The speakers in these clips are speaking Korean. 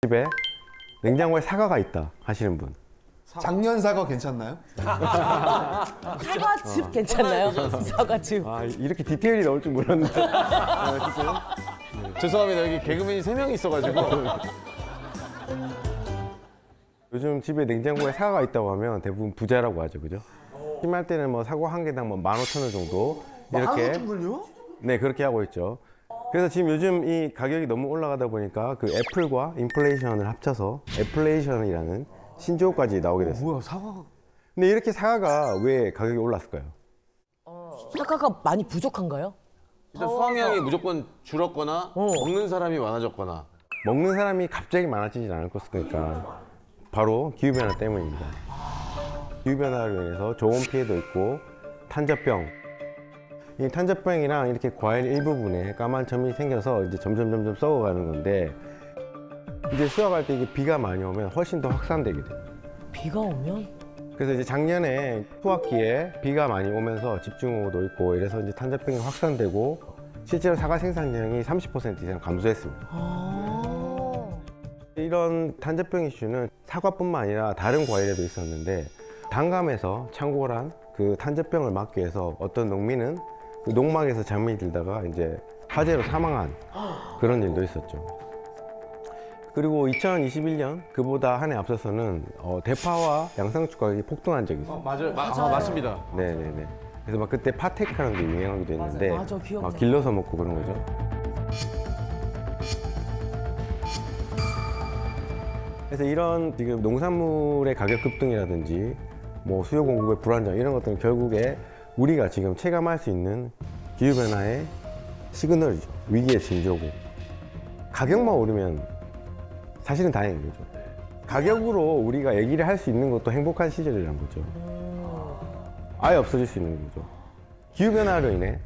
집에 냉장고에 사과가 있다 하시는 분. 작년 사과 괜찮나요? 사과즙 괜찮나요? 사과즙. 아, 이렇게 디테일이 나올 줄 몰랐는데. 죄송합니다. 여기 개그맨이 3명이 있어가지고. 요즘 집에 냉장고에 사과가 있다고 하면 대부분 부자라고 하죠, 그죠? 심할 때는 뭐 사과 한 개당 뭐 15,000원 정도 이렇게. 15,000원이요? 네, 그렇게 하고 있죠. 그래서 지금 요즘 이 가격이 너무 올라가다 보니까 그 애플과 인플레이션을 합쳐서 애플레이션이라는 신조어까지 나오게 됐어요. 뭐야, 사과가. 근데 이렇게 사과가 왜 가격이 올랐을까요? 사과가 많이 부족한가요? 일단 수확량이 무조건 줄었거나 먹는 사람이 많아졌거나. 먹는 사람이 갑자기 많아지진 않을 거니까 바로 기후변화 때문입니다. 기후변화로 인해서 저온 피해도 있고 탄저병. 이 탄저병이랑 이렇게 과일 일부분에 까만 점이 생겨서 이제 점점 썩어가는 건데 이제 수확할 때 이게 비가 많이 오면 훨씬 더 확산되게 돼요. 비가 오면? 그래서 이제 작년에 수확기에 비가 많이 오면서 집중호우도 있고 이래서 이제 탄저병이 확산되고 실제로 사과 생산량이 30% 이상 감소했습니다. 이런 탄저병 이슈는 사과뿐만 아니라 다른 과일에도 있었는데 단감에서 창궐한 그 탄저병을 막기 위해서 어떤 농민은 그 농막에서 잠이 들다가 이제 화재로 사망한 그런 일도 있었죠. 그리고 2021년 그보다 한 해 앞서서는 대파와 양상추 가격이 폭등한 적이 있어요. 맞아요. 맞습니다. 네네네. 그래서 막 그때 파테크라는 게 유행하기도 했는데 맞아, 기억나. 막 길러서 먹고 그런 거죠. 그래서 이런 지금 농산물의 가격 급등이라든지 뭐 수요 공급의 불안정 이런 것들은 결국에 우리가 지금 체감할 수 있는 기후변화의 시그널이죠. 위기의 징조고 가격만 오르면 사실은 다행인 거죠. 가격으로 우리가 얘기를 할 수 있는 것도 행복한 시절이라는 거죠. 아예 없어질 수 있는 거죠. 기후변화로 인해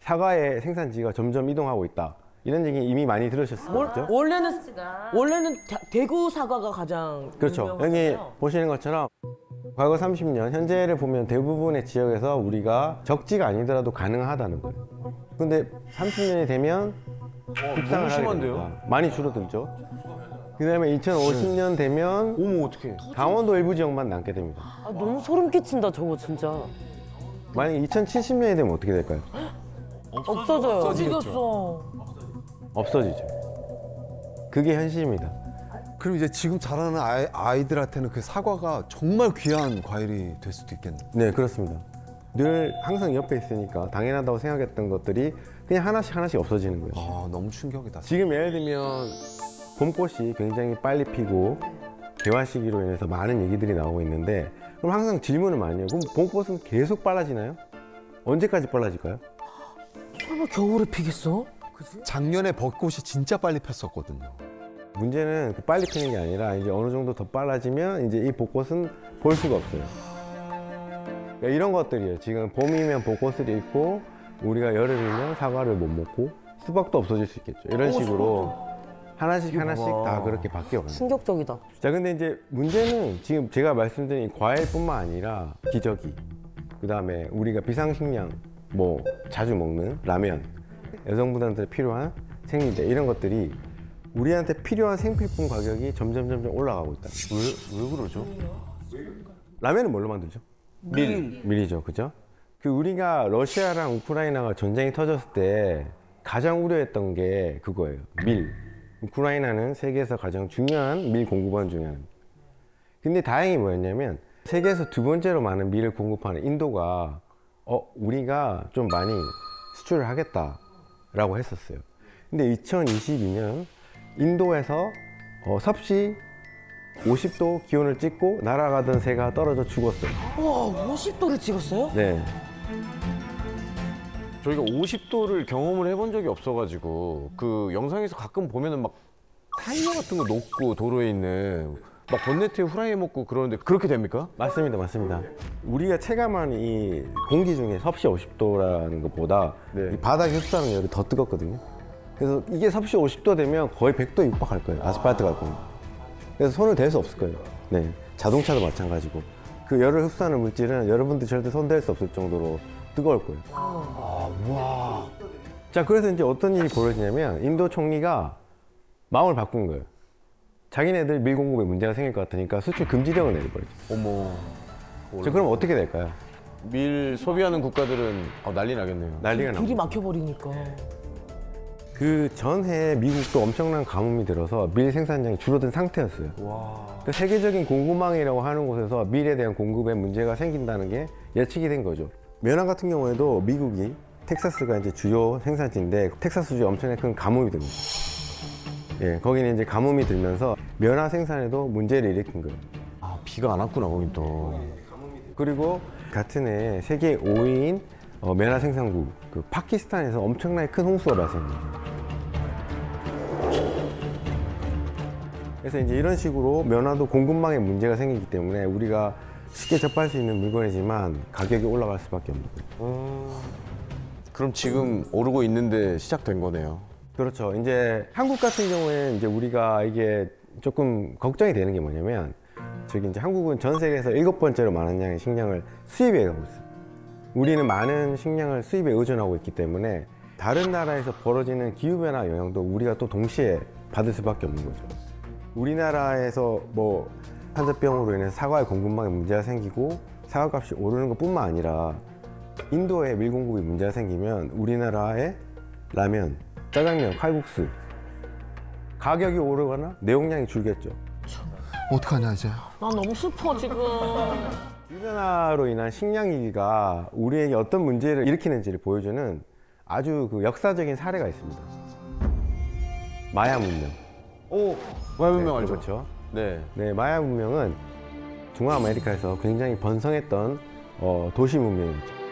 사과의 생산지가 점점 이동하고 있다. 이런 얘기 이미 많이 들으셨을 거죠? 원래는 대구 사과가 가장 그렇죠. 여기 유명하잖아요. 보시는 것처럼 과거 30년, 현재를 보면 대부분의 지역에서 우리가 적지가 아니더라도 가능하다는 거예요. 근데 30년이 되면 급상을 하게 심한데요? 됩니다. 많이 줄어들죠. 그 다음에 2050년 되면 어머, 어떡해. 강원도 일부 지역만 남게 됩니다. 아, 너무 소름 끼친다 저거 진짜. 만약에 2070년이 되면 어떻게 될까요? 없어져요. 없어지겠죠. 없어지죠. 그게 현실입니다. 그럼 이제 지금 자라는 아이들한테는 그 사과가 정말 귀한 과일이 될 수도 있겠네요. 네, 그렇습니다. 늘 항상 옆에 있으니까 당연하다고 생각했던 것들이 그냥 하나씩 없어지는 거예요. 아, 너무 충격이다. 지금 예를 들면 봄꽃이 굉장히 빨리 피고 개화 시기로 인해서 많은 얘기들이 나오고 있는데 그럼 항상 질문을 많이 해요. 그럼 봄꽃은 계속 빨라지나요? 언제까지 빨라질까요? 설마 겨울에 피겠어? 작년에 벚꽃이 진짜 빨리 폈었거든요. 문제는 그 빨리 피는 게 아니라 이제 어느 정도 더 빨라지면 이제 이 벚꽃은 볼 수가 없어요. 그러니까 이런 것들이에요. 지금 봄이면 벚꽃을 잃고 우리가 여름이면 사과를 못 먹고 수박도 없어질 수 있겠죠. 이런 식으로 하나씩 다 그렇게 바뀌어가요. 충격적이다. 자, 근데 이제 문제는 지금 제가 말씀드린 과일뿐만 아니라 기저귀, 그 다음에 우리가 비상식량, 뭐 자주 먹는 라면, 여성분들한테 필요한 생리대 이런 것들이 우리한테 필요한 생필품 가격이 점점 올라가고 있다. 왜 그러죠? 라면은 뭘로 만들죠? 밀이죠, 그죠? 그 우리가 러시아랑 우크라이나가 전쟁이 터졌을 때 가장 우려했던 게 그거예요. 밀. 우크라이나는 세계에서 가장 중요한 밀 공급원 중에 하나입니다. 근데 다행히 뭐였냐면 세계에서 두 번째로 많은 밀을 공급하는 인도가 우리가 좀 많이 수출을 하겠다라고 했었어요. 근데 2022년 인도에서 섭씨 50도 기온을 찍고 날아가던 새가 떨어져 죽었어요. 와, 50도를 찍었어요? 네. 저희가 50도를 경험을 해본 적이 없어가지고 그 영상에서 가끔 보면은 막 타이어 같은 거 녹고 도로에 있는 막 번네트에 후라이 먹고 그러는데 그렇게 됩니까? 맞습니다. 우리가 체감한 이 공기 중에 섭씨 50도라는 것보다 이 바닥에 흡수하는 열이 더 뜨겁거든요. 그래서 이게 섭씨 50도 되면 거의 100도 육박할 거예요. 아스팔트 갈 겁니다. 그래서 손을 댈 수 없을 거예요. 네, 자동차도 마찬가지고 그 열을 흡수하는 물질은 여러분들 절대 손 댈 수 없을 정도로 뜨거울 거예요. 와. 자, 그래서 이제 어떤 일이 벌어지냐면 인도 총리가 마음을 바꾼 거예요. 자기네들 밀 공급에 문제가 생길 것 같으니까 수출 금지령을 내려버리죠. 어머. 저 그럼 어떻게 될까요? 밀 소비하는 국가들은 난리 나겠네요. 난리가 길이 나고. 막혀버리니까. 그 전해 미국도 엄청난 가뭄이 들어서 밀 생산량이 줄어든 상태였어요. 그 세계적인 공급망이라고 하는 곳에서 밀에 대한 공급에 문제가 생긴다는 게 예측이 된 거죠. 면허 같은 경우에도 미국이 텍사스가 이제 주요 생산지인데 텍사스주에 엄청나게 큰 가뭄이 듭니다. 예, 거기는 이제 가뭄이 들면서 면허 생산에도 문제를 일으킨 거예요. 아, 비가 안 왔구나, 거긴 또. 그리고 같은 해 세계 5위인 면허 생산국 그 파키스탄에서 엄청나게 큰 홍수가 발생합니다. 그래서 이제 이런 식으로 면허도 공급망에 문제가 생기기 때문에 우리가 쉽게 접할 수 있는 물건이지만 가격이 올라갈 수밖에 없는 거예요. 그럼 지금 오르고 있는데 시작된 거네요. 그렇죠. 이제 한국 같은 경우에 이제 우리가 이게 조금 걱정이 되는 게 뭐냐면 저기 이제 한국은 전 세계에서 7번째로 많은 양의 식량을 수입해 가고 있어요. 우리는 많은 식량을 수입에 의존하고 있기 때문에 다른 나라에서 벌어지는 기후변화 영향도 우리가 또 동시에 받을 수밖에 없는 거죠. 우리나라에서 뭐 한자병으로 인해서 사과의 공급망에 문제가 생기고 사과값이 오르는 것뿐만 아니라 인도에 밀 공급이 문제가 생기면 우리나라의 라면, 짜장면, 칼국수 가격이 오르거나 내용량이 줄겠죠. 어떡하냐 이제. 난 너무 슬퍼 지금. 기후변화로 인한 식량 위기가 우리에게 어떤 문제를 일으키는지를 보여주는 아주 그 역사적인 사례가 있습니다. 마야 문명. 오, 마야 문명 알죠? 그렇죠. 네. 네, 마야 문명은 중앙아메리카에서 굉장히 번성했던 도시 문명이었죠.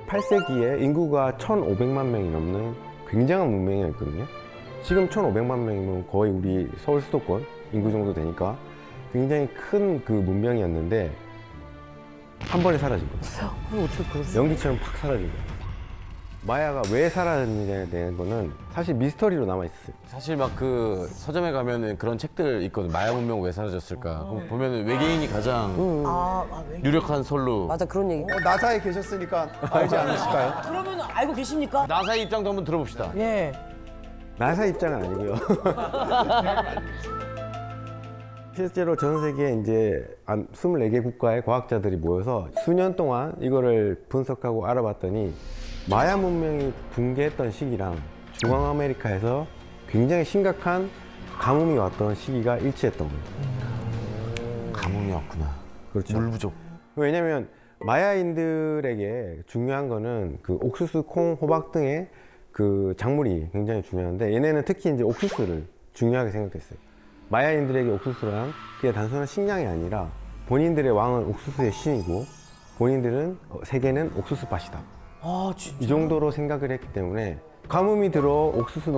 8세기에 인구가 1,500만 명이 넘는 굉장한 문명이었거든요. 지금 1,500만 명이면 거의 우리 서울 수도권 인구 정도 되니까 굉장히 큰 그 문명이었는데 한 번에 사라진 거예요. 어떻게 그럴 수? 연기처럼 팍 사라진 거예요. 마야가 왜 사라졌느냐에 대한 거는 사실 미스터리로 남아있었어요. 사실 막 그 서점에 가면은 그런 책들 있거든. 마야 문명 왜 사라졌을까? 그럼 보면은 외계인이 가장 왜? 유력한 설로. 맞아 그런 얘기. 나사에 계셨으니까 알지 않으실까요? 그러면 알고 계십니까? 나사의 입장도 한번 들어봅시다. 예. 나사 입장은 아니고요. 실제로 전 세계에 이제 24개 국가의 과학자들이 모여서 수년 동안 이거를 분석하고 알아봤더니 마야 문명이 붕괴했던 시기랑 중앙아메리카에서 굉장히 심각한 가뭄이 왔던 시기가 일치했던 거예요. 가뭄이 왔구나. 그렇죠. 물 부족. 왜냐면 마야인들에게 중요한 거는 그 옥수수, 콩, 호박 등의 그 작물이 굉장히 중요한데 얘네는 특히 이제 옥수수를 중요하게 생각했어요. 마야인들에게 옥수수란 그게 단순한 식량이 아니라 본인들의 왕은 옥수수의 신이고 본인들은 세계는 옥수수 밭이다. 아 진짜. 이 정도로 생각을 했기 때문에 가뭄이 들어 옥수수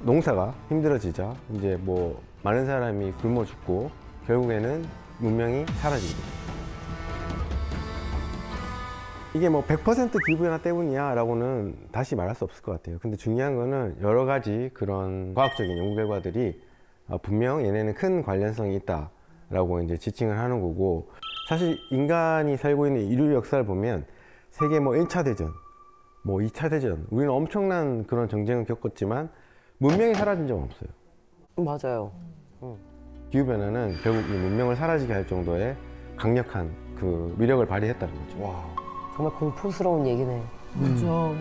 농사가 힘들어지자 이제 뭐 많은 사람이 굶어 죽고 결국에는 문명이 사라지게 됩니다. 이게 뭐 100% 기후변화 때문이야 라고는 다시 말할 수 없을 것 같아요. 근데 중요한 거는 여러 가지 그런 과학적인 연구 결과들이 분명 얘네는 큰 관련성이 있다라고 이제 지칭을 하는 거고, 사실 인간이 살고 있는 인류 역사를 보면 세계 뭐 1차 대전, 뭐 2차 대전, 우리는 엄청난 그런 전쟁을 겪었지만 문명이 사라진 적은 없어요. 맞아요. 기후변화는 결국 이 문명을 사라지게 할 정도의 강력한 그 위력을 발휘했다는 거죠. 와. 정말 공포스러운 얘기네요. 그렇죠.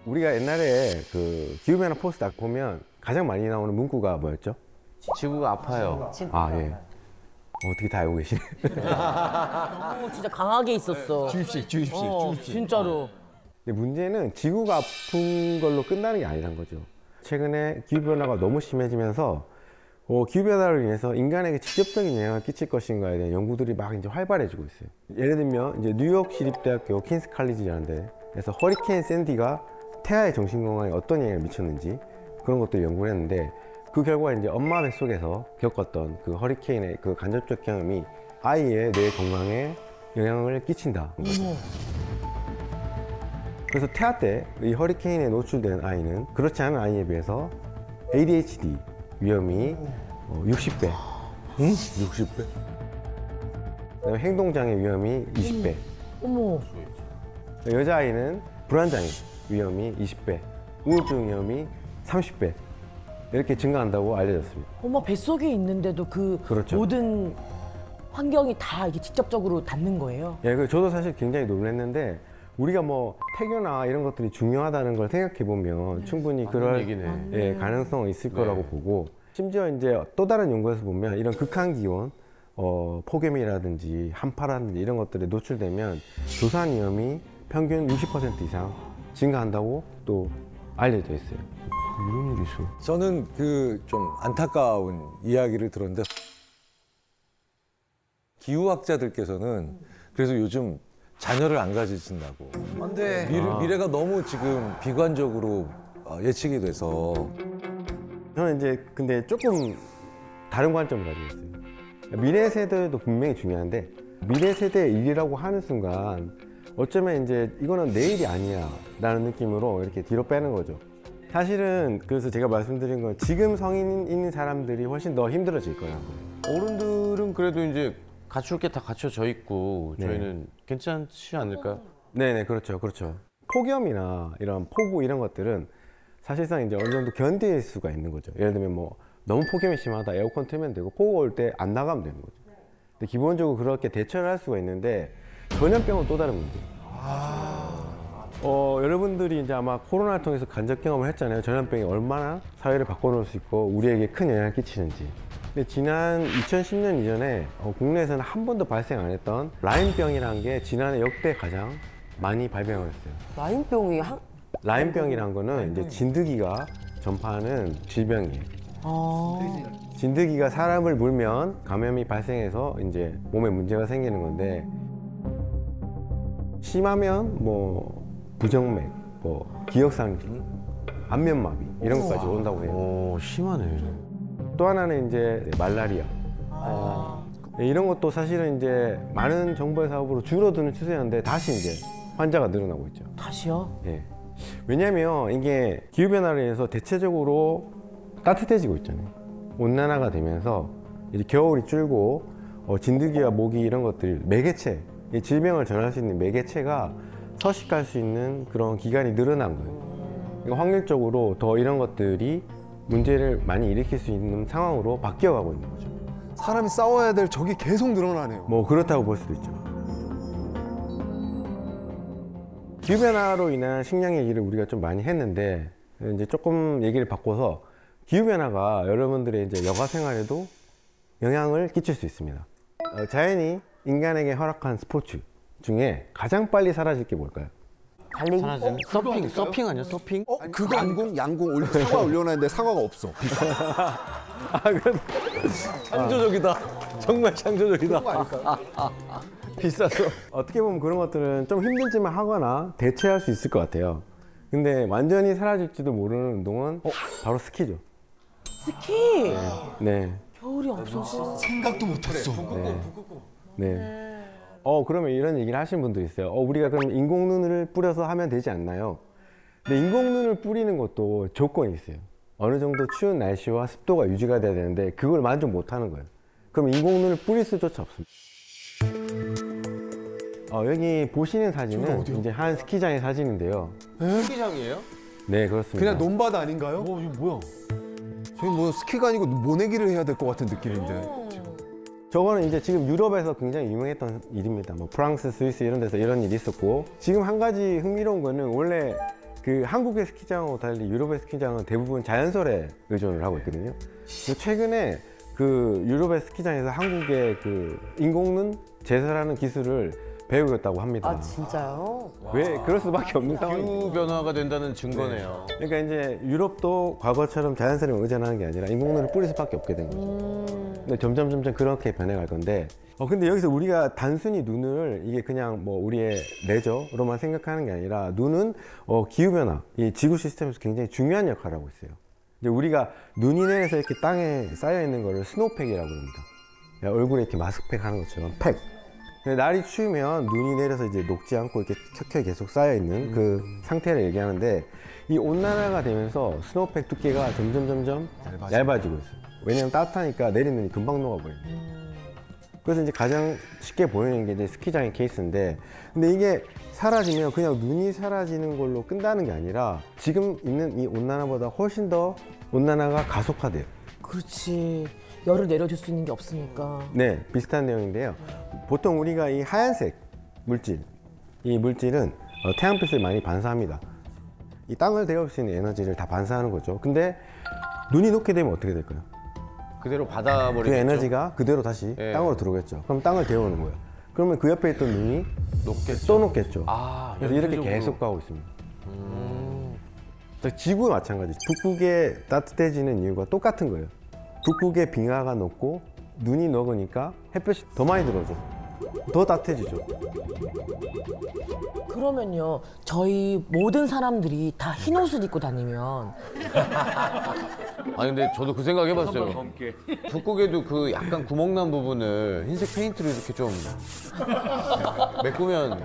우리가 옛날에 그 기후변화 포스트 딱 보면 가장 많이 나오는 문구가 뭐였죠? 지구가 아파요. 아, 예. 어떻게 다 알고 계시네. 진짜 강하게 있었어. 주입식. 진짜로. 근데 문제는 지구가 아픈 걸로 끝나는 게 아니란 거죠. 최근에 기후변화가 너무 심해지면서 기후변화로 인해서 인간에게 직접적인 영향을 끼칠 것인가에 대한 연구들이 막 이제 활발해지고 있어요. 예를 들면 이제 뉴욕 시립대학교 퀸스 칼리지라는 데에서 허리케인 샌디가 태아의 정신 건강에 어떤 영향을 미쳤는지 그런 것들을 연구를 했는데, 그 결과 이제 엄마 뱃속에서 겪었던 그 허리케인의 그 간접적 경험이 아이의 뇌 건강에 영향을 끼친다. 그래서 태아 때 이 허리케인에 노출된 아이는 그렇지 않은 아이에 비해서 ADHD 위험이 60배. 응? 60배? 그다음에 행동장애 위험이 20배. 어머. 여자아이는 불안장애 위험이 20배. 우울증 위험이 30배. 이렇게 증가한다고 알려졌습니다. 엄마 뱃속에 있는데도 그 그렇죠. 모든 환경이 다 이게 직접적으로 닿는 거예요? 예, 저도 사실 굉장히 놀랐는데 우리가 뭐 태교나 이런 것들이 중요하다는 걸 생각해 보면 충분히 그럴 얘기네. 예, 가능성은 있을 거라고 보고 심지어 이제 또 다른 연구에서 보면 이런 극한 기온 폭염이라든지 한파라든지 이런 것들에 노출되면 조산 위험이 평균 60% 이상 증가한다고 또 알려져 있어요. 이런 일이 있어. 저는 그 좀 안타까운 이야기를 들었는데 기후학자들께서는 그래서 요즘 자녀를 안 가지신다고. 안 돼. 미래가 너무 지금 비관적으로 예측이 돼서. 저는 이제 근데 조금 다른 관점을 가지고 있어요. 미래 세대도 분명히 중요한데 미래 세대의 일이라고 하는 순간 어쩌면 이제 이거는 내 일이 아니야 라는 느낌으로 이렇게 뒤로 빼는 거죠. 사실은 그래서 제가 말씀드린 건 지금 성인인 사람들이 훨씬 더 힘들어질 거라고요. 어른들은 그래도 이제 갖출 게 다 갖춰져 있고 네. 저희는 괜찮지 않을까요? 네네, 그렇죠. 폭염이나 이런 폭우 이런 것들은 사실상 이제 어느 정도 견딜 수가 있는 거죠. 예를 들면 뭐 너무 폭염이 심하다 에어컨 틀면 되고 폭우 올 때 안 나가면 되는 거죠. 근데 기본적으로 그렇게 대처를 할 수가 있는데 전염병은 또 다른 문제예요. 여러분들이 이제 아마 코로나를 통해서 간접 경험을 했잖아요. 전염병이 얼마나 사회를 바꿔놓을 수 있고 우리에게 큰 영향을 끼치는지. 근데 지난 2010년 이전에 국내에서는 한 번도 발생 안 했던 라임병이라는 게 지난해 역대 가장 많이 발병을 했어요. 라인병이 라임병이란 거는 이제 진드기가 전파하는 질병이에요. 아. 진드기가 사람을 물면 감염이 발생해서 이제 몸에 문제가 생기는 건데 심하면 뭐 부정맥, 뭐 기억상기, 안면마비 이런 것까지 온다고 해요. 오, 심하네. 또 하나는 이제 말라리아. 네, 이런 것도 사실은 이제 많은 정부의 사업으로 줄어드는 추세였는데 다시 이제 환자가 늘어나고 있죠. 다시요? 예. 왜냐하면 이게 기후변화로 인해서 대체적으로 따뜻해지고 있잖아요. 온난화가 되면서 이제 겨울이 줄고 진드기와 모기 이런 것들 매개체, 이 질병을 전할 수 있는 매개체가 서식할 수 있는 그런 기간이 늘어난 거예요. 그러니까 확률적으로 더 이런 것들이 문제를 많이 일으킬 수 있는 상황으로 바뀌어가고 있는 거죠. 사람이 싸워야 될 적이 계속 늘어나네요. 뭐 그렇다고 볼 수도 있죠. 기후변화로 인한 식량 얘기를 우리가 좀 많이 했는데 이제 조금 얘기를 바꿔서 기후변화가 여러분들의 이제 여가 생활에도 영향을 끼칠 수 있습니다. 자연이 인간에게 허락한 스포츠 중에 가장 빨리 사라질 게 뭘까요? 달리기? 사라지는 서핑 아니야? 서핑? 그거 양궁 사과 올려놨는데 사과가 없어. 창조적이다. 정말 창조적이다. 비싸서 어떻게 보면 그런 것들은 좀 힘들지만 하거나 대체할 수 있을 것 같아요. 근데 완전히 사라질지도 모르는 운동은 바로 스키죠. 스키? 네. 겨울이 없어서. 생각도 못했어. 네. 그러면 이런 얘기를 하시는 분들이 있어요. 우리가 그럼 인공눈을 뿌려서 하면 되지 않나요? 근데 인공눈을 뿌리는 것도 조건이 있어요. 어느 정도 추운 날씨와 습도가 유지가 돼야 되는데 그걸 만족 못 하는 거예요. 그럼 인공눈을 뿌릴 수조차 없습니다. 여기 보시는 사진은 이제 한 스키장의 사진인데요. 스키장이에요? 네, 그렇습니다. 그냥 논바다 아닌가요? 이거 뭐야? 저희 뭐 스키가 아니고 모내기를 해야 될 것 같은 느낌인데. 저거는 이제 지금 유럽에서 굉장히 유명했던 일입니다. 뭐 프랑스, 스위스 이런 데서 이런 일이 있었고 지금 한 가지 흥미로운 거는 원래 그 한국의 스키장하고 달리 유럽의 스키장은 대부분 자연설에 의존을 하고 있거든요. 최근에 그 유럽의 스키장에서 한국의 그 인공눈 제설하는 기술을 배우겠다고 합니다. 아 진짜요? 왜 그럴 수밖에 없는 상황이죠. 기후 변화가 된다는 증거네요. 그러니까 이제 유럽도 과거처럼 자연설에 의존하는 게 아니라 인공눈을 뿌릴 수밖에 없게 된 거죠. 근데 점점 그렇게 변해갈 건데 근데 여기서 우리가 단순히 눈을 이게 그냥 뭐 우리의 레저로만 생각하는 게 아니라 눈은 기후변화, 이 지구 시스템에서 굉장히 중요한 역할을 하고 있어요. 이제 우리가 눈이 내려서 이렇게 땅에 쌓여 있는 거를 스노우팩이라고 합니다. 얼굴에 이렇게 마스크팩 하는 것처럼 팩. 근데 날이 추우면 눈이 내려서 이제 녹지 않고 이렇게 켜켜이 계속 쌓여 있는 그 상태를 얘기하는데 이 온난화가 되면서 스노우팩 두께가 점점 얇아지고 있어요. 왜냐면 따뜻하니까 내린 눈이 금방 녹아버려요. 그래서 이제 가장 쉽게 보이는 게 이제 스키장의 케이스인데 근데 이게 사라지면 그냥 눈이 사라지는 걸로 끝나는 게 아니라 지금 있는 이 온난화보다 훨씬 더 온난화가 가속화돼요. 그렇지. 열을 내려줄 수 있는 게 없으니까. 네, 비슷한 내용인데요. 보통 우리가 이 하얀색 물질, 이 물질은 태양빛을 많이 반사합니다. 이 땅을 데울 수 있는 에너지를 다 반사하는 거죠. 근데 눈이 녹게 되면 어떻게 될까요? 그대로 그 받아버리겠죠. 에너지가 그대로 다시 예. 땅으로 들어오겠죠. 그럼 땅을 데우는 거예요. 그러면 그 옆에 있던 눈이 녹겠죠. 또 녹겠죠. 아, 그래서 이렇게 연쇄적으로. 계속 가고 있습니다. 지구도 마찬가지. 북극에 따뜻해지는 이유가 똑같은 거예요. 북극의 빙하가 녹고 눈이 녹으니까 햇볕이 더 많이 들어오죠. 더 따뜻해지죠. 그러면요, 저희 모든 사람들이 다 흰 옷을 입고 다니면 아니 근데 저도 그 생각 해봤어요. 북극에도 그 약간 구멍난 부분을 흰색 페인트로 이렇게 좀 메꾸면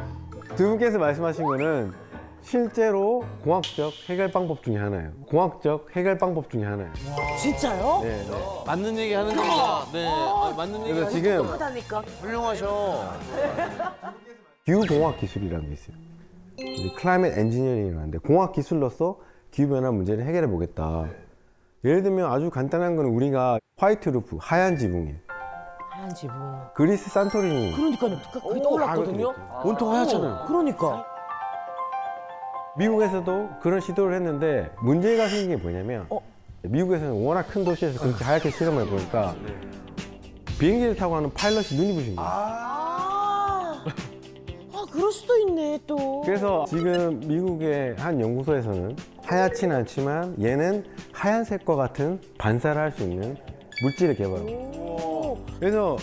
두 분께서 말씀하신 거는 실제로 공학적 해결 방법 중에 하나예요. 공학적 해결 방법 중에 하나예요. 진짜요? 네, 네. 맞는 얘기 하는 겁니다. 네, 맞는 얘기. 그래서 지금 하다니까. 훌륭하셔. 기후공학 기술이라는 게 있어요. 클라이밋 엔지니어링이라고 하는데 공학 기술로서 기후변화 문제를 해결해 보겠다. 예를 들면 아주 간단한 거는 우리가 화이트 루프, 하얀 지붕이에요. 하얀 지붕. 그리스 산토리니. 그러니까요, 그게 떠올랐거든요. 온통 하얗잖아요. 그러니까. 미국에서도 그런 시도를 했는데 문제가 생긴 게 뭐냐면 미국에서는 워낙 큰 도시에서 그렇게 하얗게 실험을 해보니까 비행기를 타고 가는 파일럿이 눈이 부신 거예요. 그럴 수도 있네, 또. 그래서 지금 미국의 한 연구소에서는 하얗진 않지만 얘는 하얀색과 같은 반사를 할 수 있는 물질을 개발하고 그래서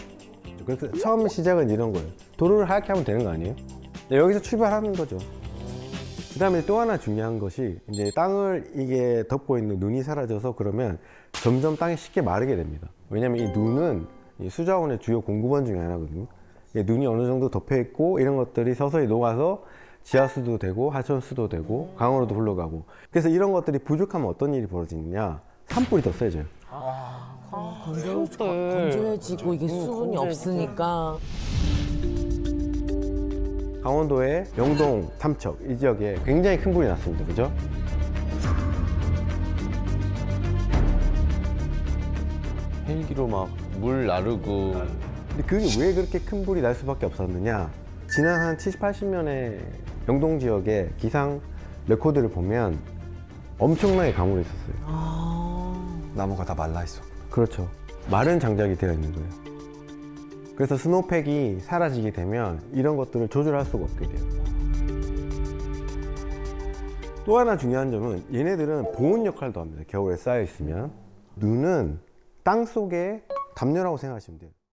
처음 시작은 이런 거예요. 도로를 하얗게 하면 되는 거 아니에요? 네, 여기서 출발하는 거죠. 그 다음에 또 하나 중요한 것이 이제 땅을 이게 덮고 있는 눈이 사라져서 그러면 점점 땅이 쉽게 마르게 됩니다. 왜냐면 이 눈은 이 수자원의 주요 공급원 중에 하나거든요. 눈이 어느 정도 덮여 있고 이런 것들이 서서히 녹아서 지하수도 되고 하천수도 되고 강으로도 흘러가고 그래서 이런 것들이 부족하면 어떤 일이 벌어지느냐 산불이 더 세져요. 건조해지고 이게 수분이 없으니까. 강원도의 영동, 삼척 이 지역에 굉장히 큰 불이 났습니다. 그죠? 헬기로 막 물 나르고. 근데 그게 왜 그렇게 큰 불이 날 수밖에 없었느냐? 지난 한 70, 80년의 영동 지역의 기상 레코드를 보면 엄청나게 가물어 있었어요. 나무가 다 말라 있어. 그렇죠. 마른 장작이 되어 있는 거예요. 그래서 스노우팩이 사라지게 되면 이런 것들을 조절할 수가 없게 돼요. 또 하나 중요한 점은 얘네들은 보온 역할도 합니다. 겨울에 쌓여 있으면. 눈은 땅 속에 담요라고 생각하시면 돼요.